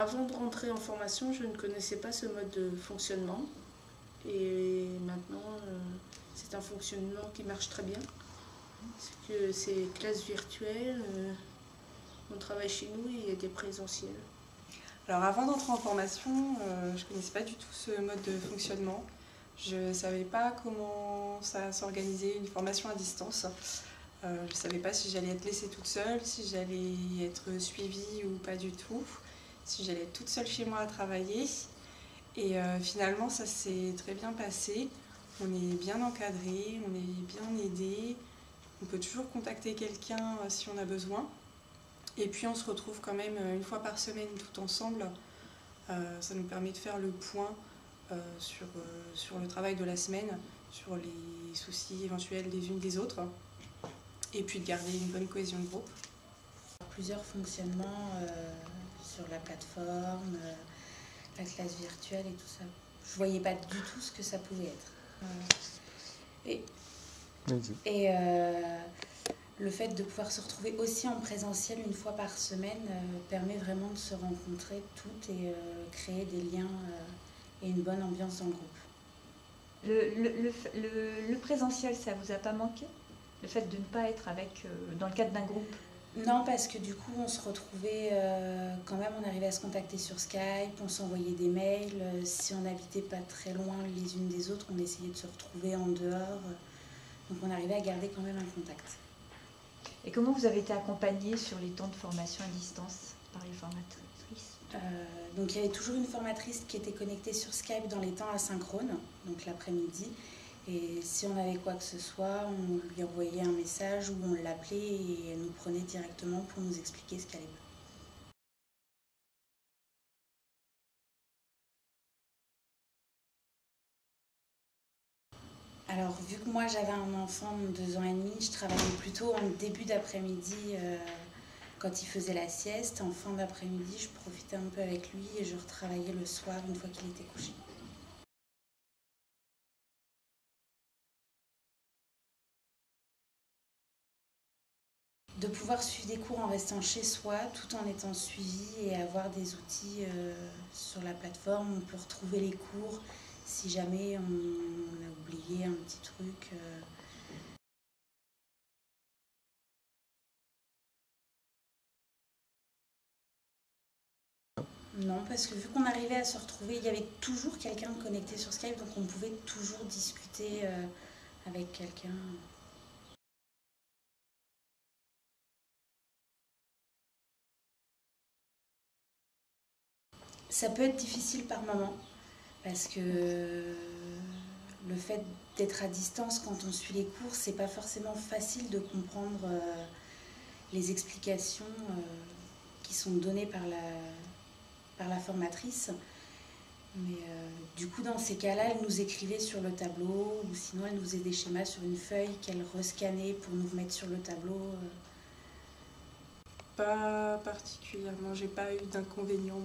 Avant de rentrer en formation, je ne connaissais pas ce mode de fonctionnement. Et maintenant, c'est un fonctionnement qui marche très bien. Parce que c'est classe virtuelle, on travaille chez nous et il y a des présentiels. Alors avant d'entrer en formation, je ne connaissais pas du tout ce mode de fonctionnement. Je ne savais pas comment ça s'organisait une formation à distance. Je ne savais pas si j'allais être laissée toute seule, si j'allais être suivie ou pas du tout, si j'allais être toute seule chez moi à travailler. Et finalement, ça s'est très bien passé. On est bien encadré, on est bien aidé. On peut toujours contacter quelqu'un si on a besoin. Et puis on se retrouve quand même une fois par semaine tout ensemble. Ça nous permet de faire le point sur le travail de la semaine, sur les soucis éventuels des unes des autres, et puis de garder une bonne cohésion de groupe. Plusieurs fonctionnements sur la plateforme, la classe virtuelle et tout ça. Je voyais pas du tout ce que ça pouvait être. Le fait de pouvoir se retrouver aussi en présentiel une fois par semaine permet vraiment de se rencontrer toutes et créer des liens et une bonne ambiance dans le groupe. Le présentiel, ça vous a pas manqué? Le fait de ne pas être dans le cadre d'un groupe? Non, parce que du coup, on se retrouvait quand même, on arrivait à se contacter sur Skype, on s'envoyait des mails. Si on n'habitait pas très loin les unes des autres, on essayait de se retrouver en dehors. Donc on arrivait à garder quand même un contact. Et comment vous avez été accompagnée sur les temps de formation à distance par les formatrices? Donc il y avait toujours une formatrice qui était connectée sur Skype dans les temps asynchrones, donc l'après-midi. Et si on avait quoi que ce soit, on lui envoyait un message ou on l'appelait et elle nous prenait directement pour nous expliquer ce qu'elle allait pas. Alors, vu que moi j'avais un enfant de 2 ans et demi, je travaillais plutôt en début d'après-midi quand il faisait la sieste. En fin d'après-midi, je profitais un peu avec lui et je retravaillais le soir une fois qu'il était couché. De pouvoir suivre des cours en restant chez soi tout en étant suivi et avoir des outils sur la plateforme. On peut retrouver les cours si jamais on a oublié un petit truc. Non, parce que vu qu'on arrivait à se retrouver, il y avait toujours quelqu'un connecté sur Skype, donc on pouvait toujours discuter avec quelqu'un. Ça peut être difficile par moment, parce que le fait d'être à distance quand on suit les cours, c'est pas forcément facile de comprendre les explications qui sont données par la formatrice. Mais du coup, dans ces cas-là, elle nous écrivait sur le tableau, ou sinon elle nous faisait des schémas sur une feuille qu'elle rescannait pour nous remettre sur le tableau. Pas particulièrement, j'ai pas eu d'inconvénients.